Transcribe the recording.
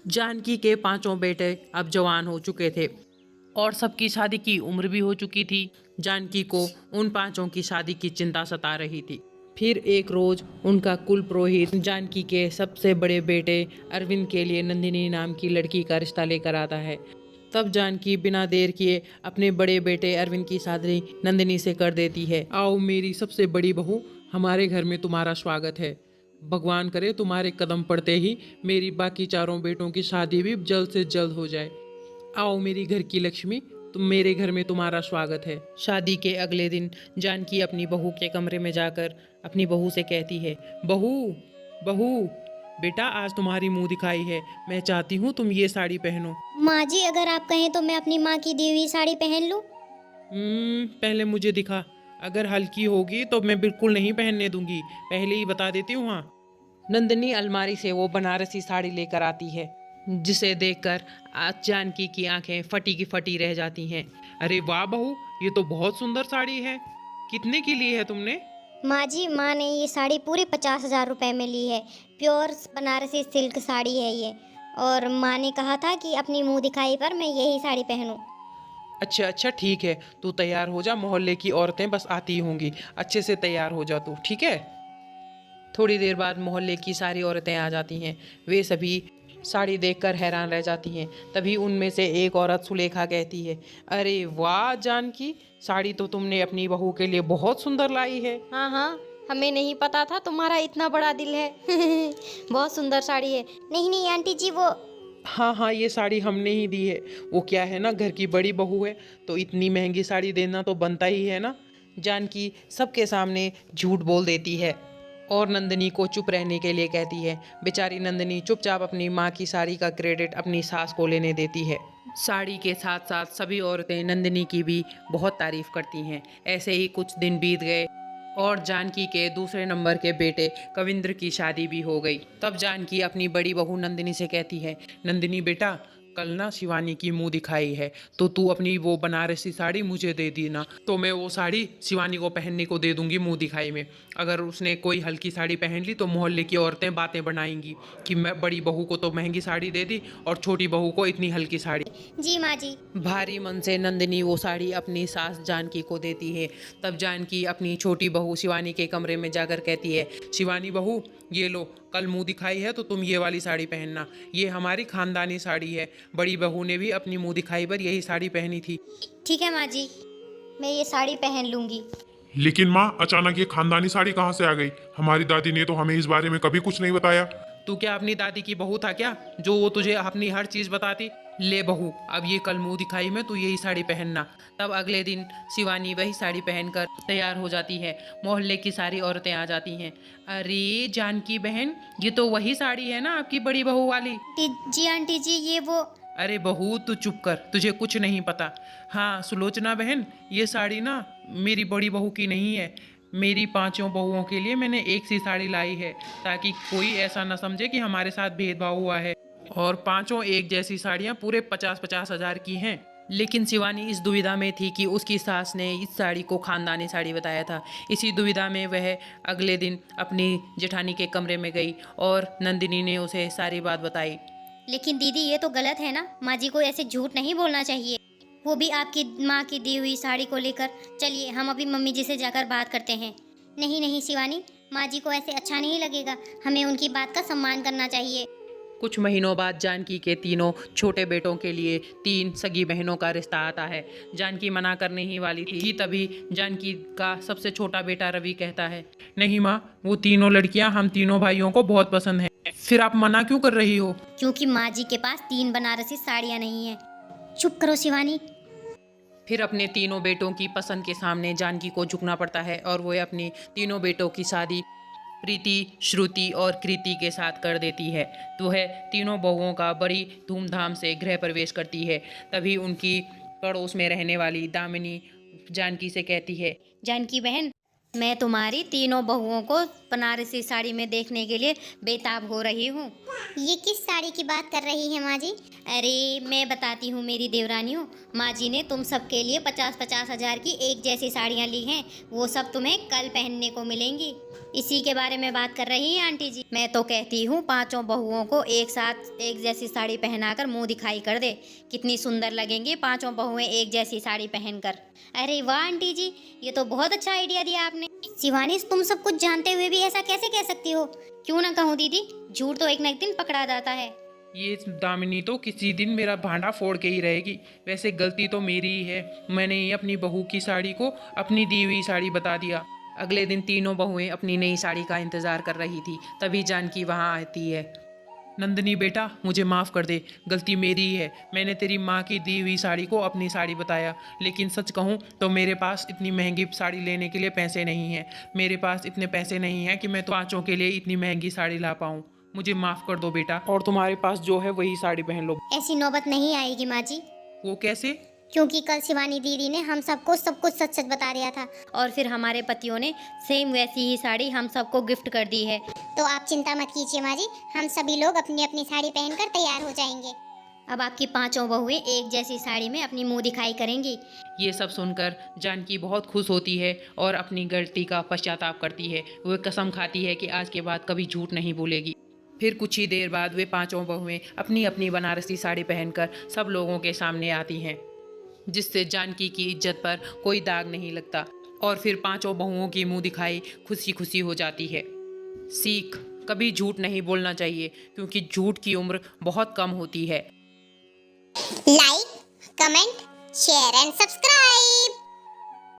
जानकी के पांचों बेटे अब जवान हो चुके थे और सबकी शादी की उम्र भी हो चुकी थी। जानकी को उन पांचों की शादी की चिंता सता रही थी। फिर एक रोज उनका कुल पुरोहित जानकी के सबसे बड़े बेटे अरविंद के लिए नंदिनी नाम की लड़की का रिश्ता लेकर आता है। तब जानकी बिना देर किए अपने बड़े बेटे अरविंद की शादी नंदिनी से कर देती है। आओ मेरी सबसे बड़ी बहू, हमारे घर में तुम्हारा स्वागत है। भगवान करे तुम्हारे कदम पड़ते ही मेरी बाकी चारों बेटों की शादी भी जल्द से जल्द हो जाए। आओ मेरी घर की लक्ष्मी, तुम मेरे घर में तुम्हारा स्वागत है। शादी के अगले दिन जानकी अपनी बहू के कमरे में जाकर अपनी बहू से कहती है, बहू बहू बेटा, आज तुम्हारी मुंह दिखाई है। मैं चाहती हूँ तुम ये साड़ी पहनो। माँ जी, अगर आप कहें तो मैं अपनी माँ की दी हुई साड़ी पहन लूं। पहले मुझे दिखा। अगर हल्की होगी तो मैं बिल्कुल नहीं पहनने दूंगी, पहले ही बता देती हूँ। हाँ। नंदिनी अलमारी से वो बनारसी साड़ी लेकर आती है, जिसे देखकर आज जानकी की आंखें फटी की फटी रह जाती हैं। अरे वाह बहू, ये तो बहुत सुंदर साड़ी है। कितने की ली है तुमने? माँ जी, माँ ने ये साड़ी पूरे 50,000 रुपए में ली है। प्योर बनारसी सिल्क साड़ी है ये। और माँ ने कहा था कि अपनी मुंह दिखाई पर मैं यही साड़ी पहनूं। अच्छा अच्छा ठीक है, तू तैयार हो जा, मोहल्ले की औरतें बस आती होंगी। अच्छे से तैयार हो जा तू, ठीक है। थोड़ी देर बाद मोहल्ले की सारी औरतें आ जाती हैं। वे सभी साड़ी देखकर हैरान रह जाती हैं। तभी उनमें से एक औरत सुलेखा कहती है, अरे वाह जानकी, साड़ी तो तुमने अपनी बहू के लिए बहुत सुंदर लाई है। हाँ हाँ, हमें नहीं पता था तुम्हारा इतना बड़ा दिल है। बहुत सुंदर साड़ी है। नहीं नहीं आंटी जी, वो हाँ हाँ, ये साड़ी हमने ही दी है। वो क्या है ना, घर की बड़ी बहू है तो इतनी महंगी साड़ी देना तो बनता ही है ना। जानकी सबके सामने झूठ बोल देती है और नंदिनी को चुप रहने के लिए कहती है। बेचारी नंदिनी चुपचाप अपनी माँ की साड़ी का क्रेडिट अपनी सास को लेने देती है। साड़ी के साथ साथ सभी औरतें नंदिनी की भी बहुत तारीफ करती हैं। ऐसे ही कुछ दिन बीत गए और जानकी के दूसरे नंबर के बेटे कविंद्र की शादी भी हो गई। तब जानकी अपनी बड़ी बहू नंदिनी से कहती है, नंदिनी बेटा, कल ना शिवानी की मुंह दिखाई है, तो तू अपनी वो बनारसी साड़ी मुझे दे देना, तो मैं वो साड़ी शिवानी को पहनने को दे दूंगी मुंह दिखाई में। अगर उसने कोई हल्की साड़ी पहन ली तो मोहल्ले की औरतें बातें बनाएंगी कि मैं बड़ी बहू को तो महंगी साड़ी दे दी और छोटी बहू को इतनी हल्की साड़ी। जी माँ जी। भारी मन से नंदिनी वो साड़ी अपनी सास जानकी को देती है। तब जानकी अपनी छोटी बहू शिवानी के कमरे में जाकर कहती है, शिवानी बहू, ये लो, कल मुंह दिखाई है तो तुम ये वाली साड़ी पहनना। ये हमारी खानदानी साड़ी है। बड़ी बहू ने भी अपनी मुंह दिखाई पर यही साड़ी पहनी थी। ठीक है माँ जी, मैं ये साड़ी पहन लूंगी। लेकिन माँ, अचानक ये खानदानी साड़ी कहाँ से आ गई? हमारी दादी ने तो हमें इस बारे में कभी कुछ नहीं बताया। तू क्या अपनी दादी की बहू था क्या, जो वो तुझे अपनी हर चीज बताती? ले बहू, अब ये कल मुंह दिखाई में तू यही साड़ी पहनना। तब अगले दिन शिवानी वही साड़ी पहनकर तैयार हो जाती है। मोहल्ले की सारी औरतें आ जाती हैं। अरे जानकी बहन, ये तो वही साड़ी है ना आपकी बड़ी बहू वाली? जी आंटी जी, ये वो। अरे बहू तू चुप कर, तुझे कुछ नहीं पता। हाँ सुलोचना बहन, ये साड़ी ना मेरी बड़ी बहू की नहीं है। मेरी पांचों बहुओं के लिए मैंने एक सी साड़ी लाई है, ताकि कोई ऐसा ना समझे कि हमारे साथ भेदभाव हुआ है। और पांचों एक जैसी साड़ियाँ पूरे 50-50 हजार की हैं। लेकिन शिवानी इस दुविधा में थी कि उसकी सास ने इस साड़ी को खानदानी साड़ी बताया था। इसी दुविधा में वह अगले दिन अपनी जेठानी के कमरे में गई और नंदिनी ने उसे सारी बात बताई। लेकिन दीदी, ये तो गलत है ना। माँ जी को ऐसे झूठ नहीं बोलना चाहिए, वो भी आपकी माँ की दी हुई साड़ी को लेकर। चलिए हम अभी मम्मी जी से जाकर बात करते हैं। नहीं नहीं शिवानी, माँ जी को ऐसे अच्छा नहीं लगेगा, हमें उनकी बात का सम्मान करना चाहिए। कुछ महीनों बाद जानकी के तीनों छोटे बेटों के लिए 3 सगी बहनों का रिश्ता आता है। जानकी मना करने ही वाली थी कि तभी जानकी का सबसे छोटा बेटा रवि कहता है, नहीं माँ, वो तीनों लड़कियां हम तीनों भाइयों को बहुत पसंद हैं। फिर आप मना क्यों कर रही हो? क्योंकि माँ जी के पास 3 बनारसी साड़ियाँ नहीं हैं। चुप करो शिवानी। फिर अपने तीनों बेटों की पसंद के सामने जानकी को झुकना पड़ता है और वह अपने तीनों बेटों की शादी प्रीति, श्रुति और कृति के साथ कर देती है। तो वह तीनों बहुओं का बड़ी धूमधाम से गृह प्रवेश करती है। तभी उनकी पड़ोस में रहने वाली दामिनी जानकी से कहती है, जानकी बहन, मैं तुम्हारी तीनों बहुओं को बनारसी साड़ी में देखने के लिए बेताब हो रही हूँ। ये किस साड़ी की बात कर रही है माँ जी? अरे मैं बताती हूँ मेरी देवरानियों, माँ जी ने तुम सबके लिए 50-50 हजार की एक जैसी साड़ियाँ ली हैं। वो सब तुम्हें कल पहनने को मिलेंगी। इसी के बारे में बात कर रही है आंटी जी। मैं तो कहती हूँ पांचों बहुओं को एक साथ एक जैसी साड़ी पहनाकर मुंह दिखाई कर दे। कितनी सुंदर लगेंगी पांचों बहुएं एक जैसी साड़ी पहनकर। अरे वाह आंटी जी, ये तो बहुत अच्छा आइडिया दिया आपने। शिवानी, तुम सब कुछ जानते हुए भी ऐसा कैसे कह सकती हो? क्यों ना कहूँ दीदी, झूठ तो एक न एक दिन पकड़ा जाता है। ये दामिनी तो किसी दिन मेरा भांडा फोड़ के ही रहेगी। वैसे गलती तो मेरी ही है, मैंने ही अपनी बहू की साड़ी को अपनी दी हुई साड़ी बता दिया। अगले दिन तीनों बहुएं अपनी नई साड़ी का इंतज़ार कर रही थी, तभी जानकी वहाँ आती है। नंदिनी बेटा, मुझे माफ़ कर दे, गलती मेरी ही है। मैंने तेरी माँ की दी हुई साड़ी को अपनी साड़ी बताया, लेकिन सच कहूँ तो मेरे पास इतनी महंगी साड़ी लेने के लिए पैसे नहीं हैं। मेरे पास इतने पैसे नहीं हैं कि मैं तो पाँचों के लिए इतनी महंगी साड़ी ला पाऊँ। मुझे माफ़ कर दो बेटा, और तुम्हारे पास जो है वही साड़ी पहन लो। ऐसी नौबत नहीं आएगी माँ जी, वो कैसे? क्योंकि कल शिवानी दीदी ने हम सबको सब कुछ सच सच बता दिया था, और फिर हमारे पतियों ने सेम वैसी ही साड़ी हम सबको गिफ्ट कर दी है। तो आप चिंता मत कीजिए माँ जी, हम सभी लोग अपनी अपनी साड़ी पहनकर तैयार हो जाएंगे। अब आपकी पांचों बहुएं एक जैसी साड़ी में अपनी मुंह दिखाई करेंगी। ये सब सुनकर जानकी बहुत खुश होती है और अपनी गलती का पश्चाताप करती है। वह कसम खाती है कि आज के बाद कभी झूठ नहीं बोलेगी। फिर कुछ ही देर बाद वे पांचों बहुएं अपनी अपनी बनारसी साड़ी पहनकर सब लोगों के सामने आती हैं, जिससे जानकी की इज्जत पर कोई दाग नहीं लगता। और फिर पांचों बहुओं की मुंह दिखाई खुशी खुशी हो जाती है। सीख, कभी झूठ नहीं बोलना चाहिए, क्योंकि झूठ की उम्र बहुत कम होती है। Like, comment, share and subscribe.